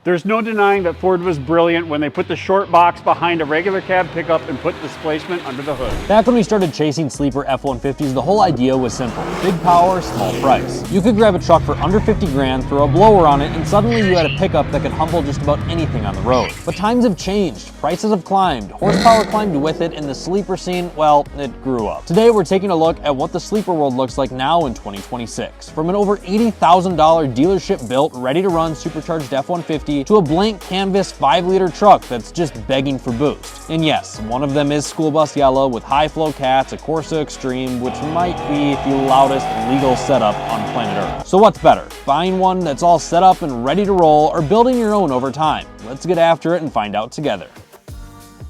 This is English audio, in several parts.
There's no denying that Ford was brilliant when they put the short box behind a regular cab pickup and put displacement under the hood. Back when we started chasing sleeper F-150s, the whole idea was simple. Big power, small price. You could grab a truck for under 50 grand, throw a blower on it, and suddenly you had a pickup that could humble just about anything on the road. But times have changed, prices have climbed, horsepower climbed with it, and the sleeper scene, well, it grew up. Today we're taking a look at what the sleeper world looks like now in 2026. From an over $80,000 dealership built, ready to run supercharged F-150 to a blank canvas 5-liter truck that's just begging for boost. And yes, one of them is school bus yellow with high flow cats, a Corsa Extreme, which might be the loudest legal setup on planet Earth. So what's better, buying one that's all set up and ready to roll, or building your own over time? Let's get after it and find out together.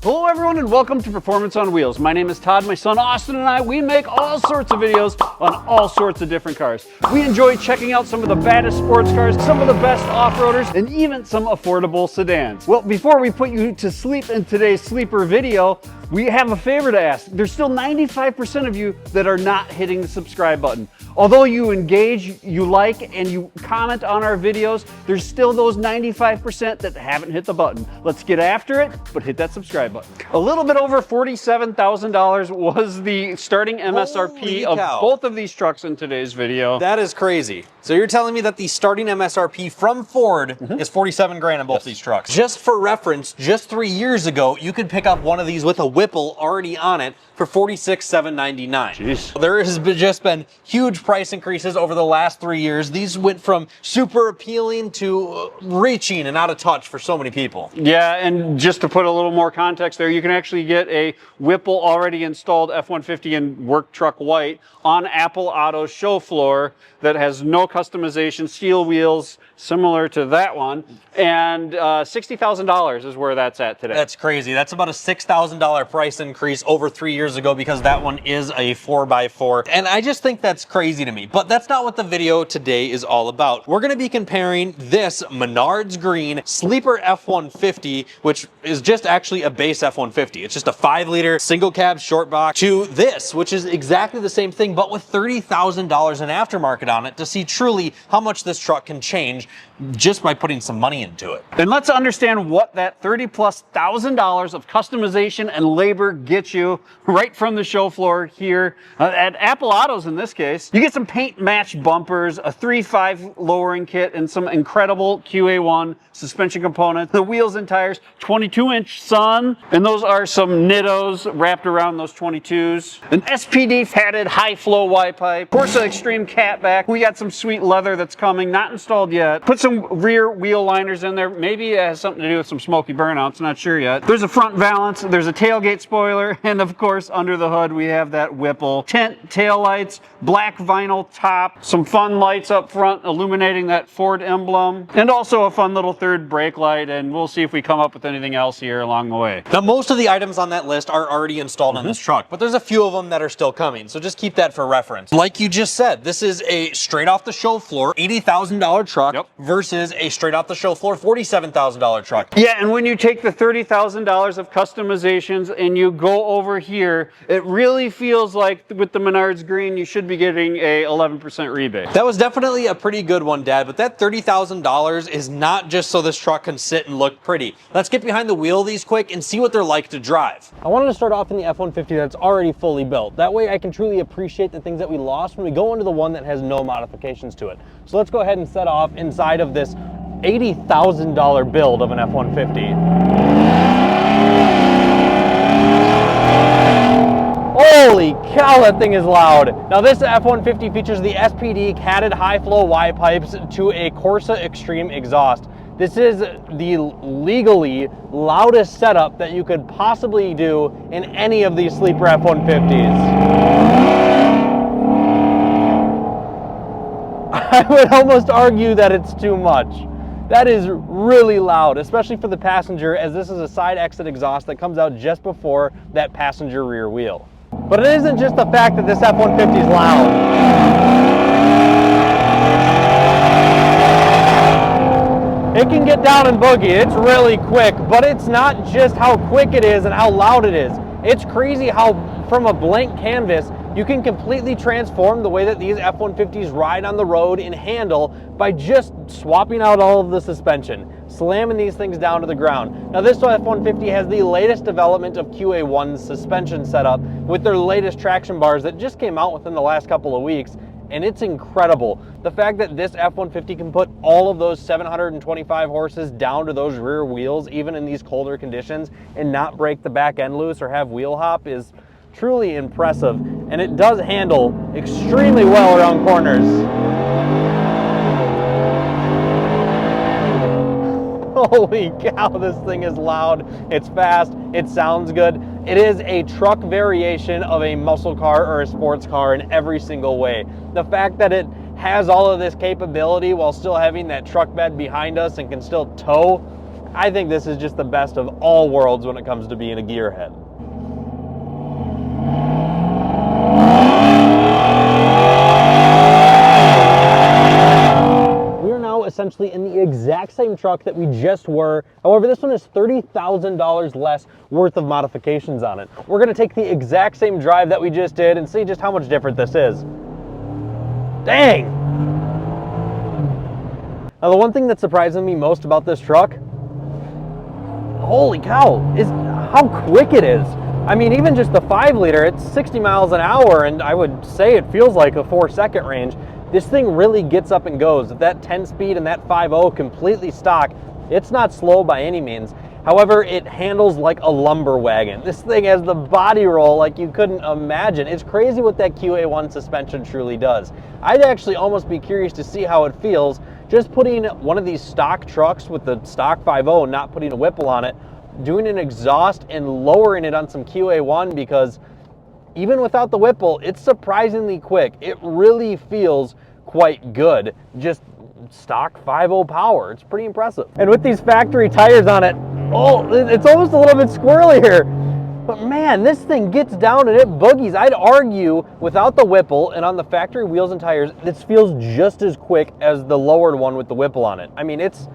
Hello everyone and welcome to Performance on Wheels. My name is Todd, my son Austin and I, we make all sorts of videos on all sorts of different cars. We enjoy checking out some of the baddest sports cars, some of the best off-roaders, and even some affordable sedans. Well, before we put you to sleep in today's sleeper video, we have a favor to ask. There's still 95% of you that are not hitting the subscribe button. Although you engage, you like, and you comment on our videos, there's still those 95% that haven't hit the button. Let's get after it, but hit that subscribe button. A little bit over $47,000 was the starting MSRP of both of these trucks in today's video. That is crazy. So you're telling me that the starting MSRP from Ford is 47 grand on both these trucks. Just for reference, just 3 years ago, you could pick up one of these with a Whipple already on it for $46,799. Jeez. There has just been huge price increases over the last 3 years. These went from super appealing to reaching and out of touch for so many people. Yeah, and just to put a little more context there, you can actually get a Whipple already installed F-150 in work truck white on Apple Auto's show floor that has no customization, steel wheels, similar to that one, and $60,000 is where that's at today. That's crazy. That's about a $6,000 price increase over 3 years ago because that one is a 4x4. And I just think that's crazy to me. But that's not what the video today is all about. We're going to be comparing this Menards Green Sleeper F-150, which is just actually a base F-150. It's just a 5-liter single cab short box, to this, which is exactly the same thing, but with $30,000 in aftermarket on it, to see truly how much this truck can change just by putting some money into it. Then let's understand what that $30,000+ of customization and labor gets you right from the show floor here at Apple Autos. In this case, you get some paint match bumpers, a 3.5 lowering kit, and some incredible QA1 suspension components. The wheels and tires, 22-inch Sun, and those are some Nittos wrapped around those 22s. An SPD padded high flow Y pipe, Corsa Extreme catback. We got some sweet leather that's coming, not installed yet. Put some rear wheel liners in there. Maybe it has something to do with some smoky burnouts, not sure yet. There's a front valance, there's a tailgate spoiler, and of course under the hood we have that Whipple tint tail lights, black vinyl top, some fun lights up front illuminating that Ford emblem, and also a fun little third brake light, and we'll see if we come up with anything else here along the way. Now, most of the items on that list are already installed on this truck, but there's a few of them that are still coming, so just keep that for reference. Like you just said, this is a straight off the show floor $80,000 truck versus a straight off the show floor $47,000 truck. Yeah, and when you take the $30,000 of customizations and you go over here, it really feels like with the Menards Green, you should be getting a 11% rebate. That was definitely a pretty good one, Dad, but that $30,000 is not just so this truck can sit and look pretty. Let's get behind the wheel of these quick and see what they're like to drive. I wanted to start off in the F-150 that's already fully built. That way I can truly appreciate the things that we lost when we go into the one that has no modifications to it. So let's go ahead and set off inside of this $80,000 build of an F-150. Holy cow, that thing is loud. Now this F-150 features the SPD catted high flow Y pipes to a Corsa Extreme exhaust. This is the legally loudest setup that you could possibly do in any of these sleeper F-150s. I would almost argue that it's too much. That is really loud, especially for the passenger, as this is a side exit exhaust that comes out just before that passenger rear wheel. But it isn't just the fact that this F-150 is loud. It can get down and boogie. It's really quick, but it's not just how quick it is and how loud it is. It's crazy how from a blank canvas, You can completely transform the way that these F-150s ride on the road and handle by just swapping out all of the suspension, slamming these things down to the ground. Now this F-150 has the latest development of QA1 suspension setup with their latest traction bars that just came out within the last couple of weeks, and it's incredible. The fact that this F-150 can put all of those 725 horses down to those rear wheels, even in these colder conditions, and not break the back end loose or have wheel hop is truly impressive, and it does handle extremely well around corners. Holy cow, this thing is loud, it's fast, it sounds good. It is a truck variation of a muscle car or a sports car in every single way. The fact that it has all of this capability while still having that truck bed behind us and can still tow, I think this is just the best of all worlds when it comes to being a gearhead. Essentially in the exact same truck that we just were. However, this one is $30,000 less worth of modifications on it. We're going to take the exact same drive that we just did and see just how much different this is. Dang! Now the one thing that's surprising me most about this truck, holy cow, is how quick it is. I mean, even just the 5-liter, it's 60 miles an hour, and I would say it feels like a 4-second range. This thing really gets up and goes. That 10-speed and that 5.0 completely stock, it's not slow by any means. However, it handles like a lumber wagon. This thing has the body roll like you couldn't imagine. It's crazy what that QA1 suspension truly does. I'd actually almost be curious to see how it feels just putting one of these stock trucks with the stock 5.0 and not putting a Whipple on it, doing an exhaust and lowering it on some QA1, because even without the Whipple, it's surprisingly quick. It really feels quite good. Just stock 5.0 power. It's pretty impressive. And with these factory tires on it, oh, it's almost a little bit squirrely here. But man, this thing gets down and it boogies. I'd argue without the Whipple and on the factory wheels and tires, this feels just as quick as the lowered one with the Whipple on it. I mean, this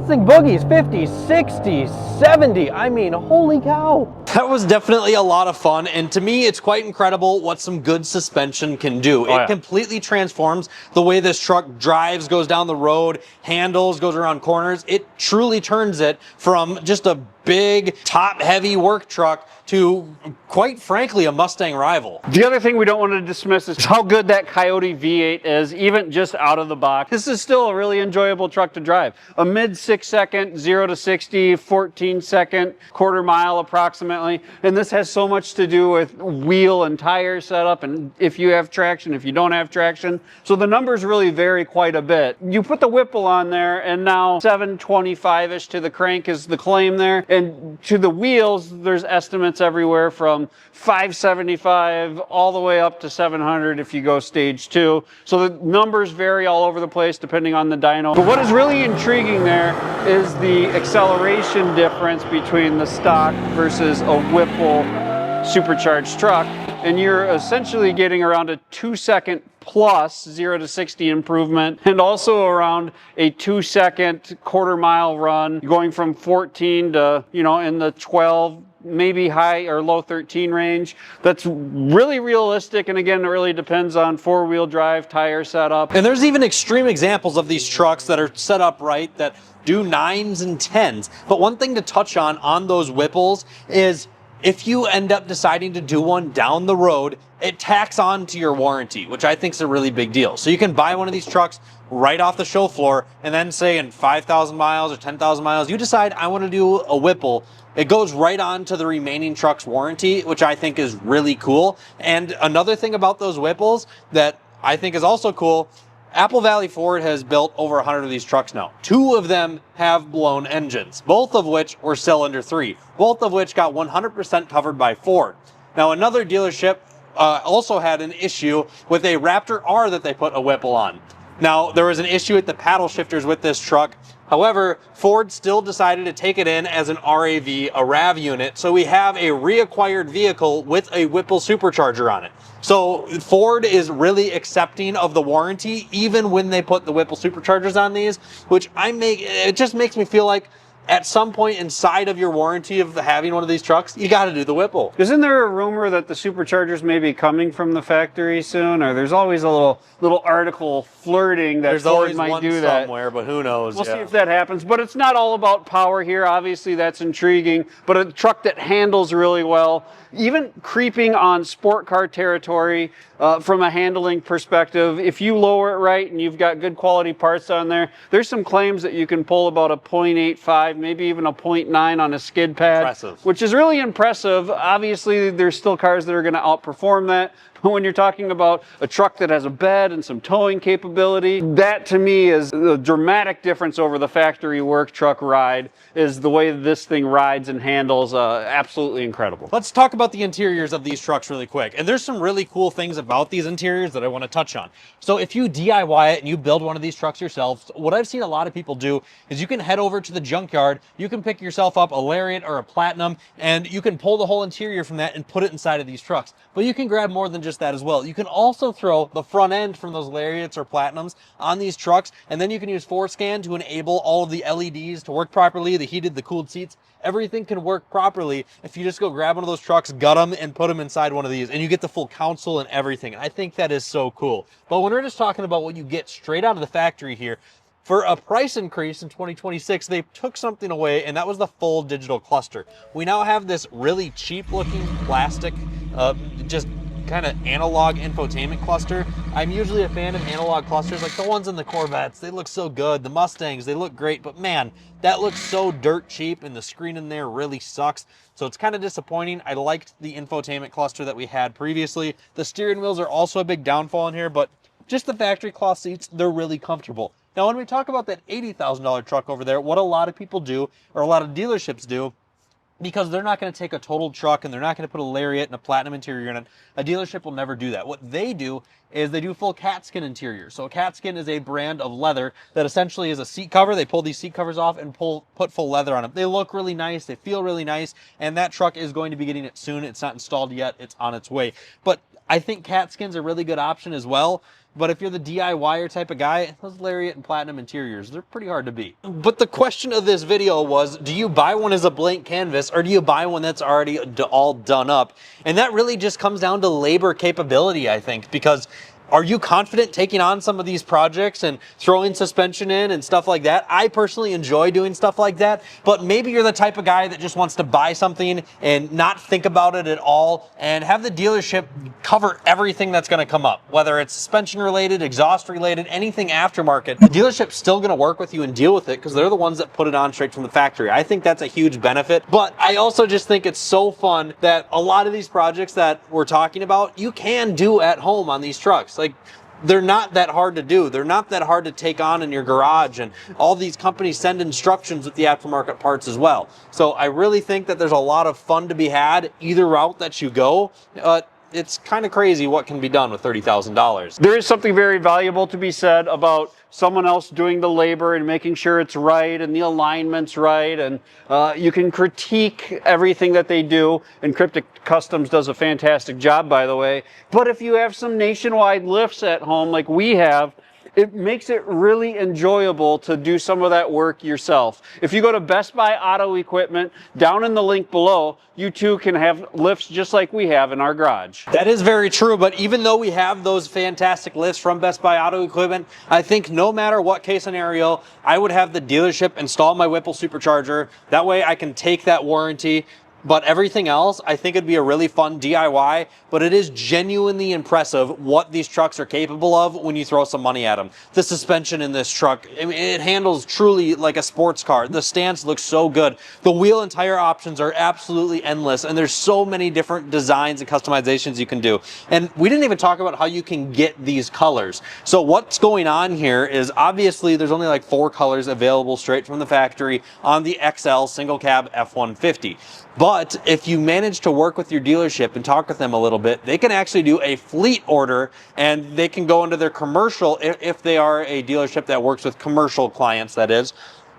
thing boogies 50, 60, 70. I mean, holy cow. That was definitely a lot of fun, and to me, it's quite incredible what some good suspension can do. It completely transforms the way this truck drives, goes down the road, handles, goes around corners. It truly turns it from just a big, top-heavy work truck to, quite frankly, a Mustang rival. The other thing we don't want to dismiss is how good that Coyote V8 is, even just out of the box. This is still a really enjoyable truck to drive. A mid 6-second, 0 to 60, 14-second, quarter mile approximately. And this has so much to do with wheel and tire setup, and if you have traction, if you don't have traction. So the numbers really vary quite a bit. You put the Whipple on there, and now 725-ish to the crank is the claim there. And to the wheels, there's estimates everywhere from 575 all the way up to 700 if you go stage 2. So the numbers vary all over the place depending on the dyno. But what is really intriguing there is the acceleration difference between the stock versus a Whipple supercharged truck, and you're essentially getting around a 2-second plus 0 to 60 improvement, and also around a 2-second quarter mile run, going from 14 to, you know, in the 12, maybe high or low 13 range. That's really realistic, and again, it really depends on 4-wheel drive, tire setup. And there's even extreme examples of these trucks that are set up right that do 9s and 10s. But one thing to touch on those Whipples is if you end up deciding to do one down the road, it tacks on to your warranty, which I think is a really big deal. So you can buy one of these trucks right off the show floor, and then say in 5,000 miles or 10,000 miles, you decide I want to do a Whipple. It goes right on to the remaining truck's warranty, which I think is really cool. And another thing about those Whipples that I think is also cool, Apple Valley Ford has built over 100 of these trucks now. 2 of them have blown engines, both of which were cylinder 3, both of which got 100% covered by Ford. Now, another dealership also had an issue with a Raptor R that they put a Whipple on. Now, there was an issue with the paddle shifters with this truck. However, Ford still decided to take it in as an RAV, a RAV unit, so we have a reacquired vehicle with a Whipple supercharger on it. So Ford is really accepting of the warranty, even when they put the Whipple superchargers on these, which it just makes me feel like at some point inside of your warranty of having one of these trucks, you got to do the Whipple. Isn't there a rumor that the superchargers may be coming from the factory soon? Or there's always a little article flirting that There's Ford always might one do that somewhere, but who knows? We'll see if that happens, but it's not all about power here. Obviously, that's intriguing, but a truck that handles really well, even creeping on sport car territory from a handling perspective. If you lower it right and you've got good quality parts on there, there's some claims that you can pull about a 0.85, maybe even a 0.9 on a skid pad, Impressive. which is really impressive. Obviously, there's still cars that are going to outperform that. But when you're talking about a truck that has a bed and some towing capability, that to me is a dramatic difference over the factory work truck ride, is the way this thing rides and handles. Absolutely incredible. Let's talk about the interiors of these trucks really quick. And there's some really cool things about these interiors that I want to touch on. So if you DIY it and you build one of these trucks yourself, what I've seen a lot of people do is you can head over to the junkyard, you can pick yourself up a Lariat or a Platinum, and you can pull the whole interior from that and put it inside of these trucks. But you can grab more than just that as well. You can also throw the front end from those Lariats or Platinums on these trucks, and then you can use ForScan to enable all of the LEDs to work properly, the heated, the cooled seats. Everything can work properly if you just go grab one of those trucks, gut them, and put them inside one of these, and you get the full console and everything. And I think that is so cool. But when we're just talking about what you get straight out of the factory here, for a price increase in 2026, they took something away, and that was the full digital cluster. We now have this really cheap looking plastic, just kind of analog infotainment cluster. I'm usually a fan of analog clusters, like the ones in the Corvettes. They look so good. The Mustangs, they look great, but man, that looks so dirt cheap, and the screen in there really sucks. So it's kind of disappointing. I liked the infotainment cluster that we had previously. The steering wheels are also a big downfall in here, but just the factory cloth seats, they're really comfortable. Now, when we talk about that $80,000 truck over there, what a lot of people do, or a lot of dealerships do, because they're not going to take a total truck and they're not going to put a Lariat and a Platinum interior in it. A dealership will never do that. What they do is they do full cat skin interiors. So a cat skin is a brand of leather that essentially is a seat cover. They pull these seat covers off and put full leather on them. They look really nice. They feel really nice. And that truck is going to be getting it soon. It's not installed yet. It's on its way. But I think cat skin's a really good option as well. But if you're the DIYer type of guy, those Lariat and Platinum interiors, they're pretty hard to beat. But the question of this video was, do you buy one as a blank canvas, or do you buy one that's already all done up? And that really just comes down to labor capability, I think, because are you confident taking on some of these projects and throwing suspension in and stuff like that? I personally enjoy doing stuff like that, but maybe you're the type of guy that just wants to buy something and not think about it at all and have the dealership cover everything that's going to come up, whether it's suspension related, exhaust related, anything aftermarket. The dealership's still going to work with you and deal with it because they're the ones that put it on straight from the factory. I think that's a huge benefit, but I also just think it's so fun that a lot of these projects that we're talking about, you can do at home on these trucks. Like, they're not that hard to do. They're not that hard to take on in your garage, and all these companies send instructions with the aftermarket parts as well. So I really think that there's a lot of fun to be had either route that you go. It's kind of crazy what can be done with $30,000. There is something very valuable to be said about someone else doing the labor and making sure it's right and the alignment's right, and you can critique everything that they do, and Cryptic Customs does a fantastic job, by the way. But if you have some nationwide lifts at home like we have, it makes it really enjoyable to do some of that work yourself. If you go to Best Buy Auto Equipment, down in the link below, you too can have lifts just like we have in our garage. That is very true, but even though we have those fantastic lifts from Best Buy Auto Equipment, I think no matter what case scenario, I would have the dealership install my Whipple supercharger. That way I can take that warranty. But everything else, I think it'd be a really fun DIY, but it is genuinely impressive what these trucks are capable of when you throw some money at them. The suspension in this truck, I mean, it handles truly like a sports car. The stance looks so good. The wheel and tire options are absolutely endless, and there's so many different designs and customizations you can do. And we didn't even talk about how you can get these colors. So what's going on here is obviously there's only like 4 colors available straight from the factory on the XL single cab F150. But if you manage to work with your dealership and talk with them a little bit, they can actually do a fleet order, and they can go into their commercial, if they are a dealership that works with commercial clients, that is,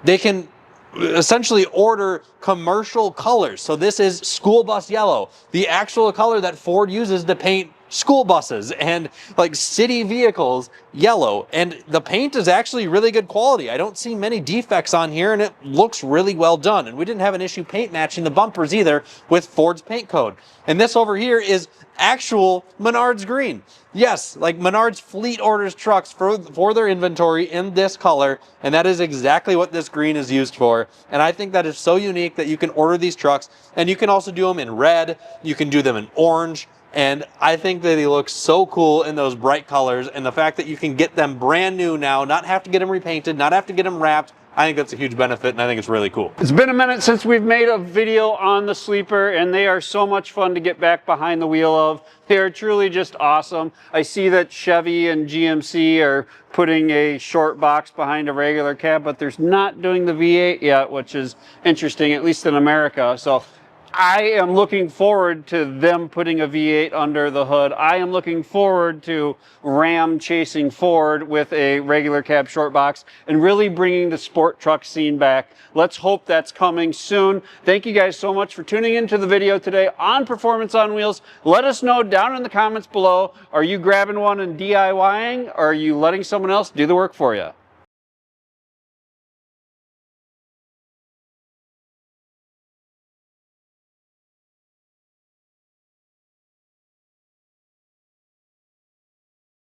they can essentially order commercial colors. So this is school bus yellow, the actual color that Ford uses to paint school buses and like city vehicles yellow, and the paint is actually really good quality. I don't see many defects on here, and it looks really well done. And we didn't have an issue paint matching the bumpers either with Ford's paint code. And this over here is actual Menards green. Yes, like Menards fleet orders trucks for their inventory in this color, and that is exactly what this green is used for. And I think that is so unique that you can order these trucks, and you can also do them in red, you can do them in orange, and I think that they look so cool in those bright colors, and the fact that you can get them brand new now, not have to get them repainted, not have to get them wrapped, I think that's a huge benefit, and I think it's really cool. It's been a minute since we've made a video on the sleeper, and they are so much fun to get back behind the wheel of. They are truly just awesome. I see that Chevy and GMC are putting a short box behind a regular cab, but they're not doing the V8 yet, which is interesting, at least in America. So I am looking forward to them putting a V8 under the hood. I am looking forward to Ram chasing Ford with a regular cab short box and really bringing the sport truck scene back. Let's hope that's coming soon. Thank you guys so much for tuning into the video today on Performance on Wheels. Let us know down in the comments below, are you grabbing one and DIYing, or are you letting someone else do the work for you?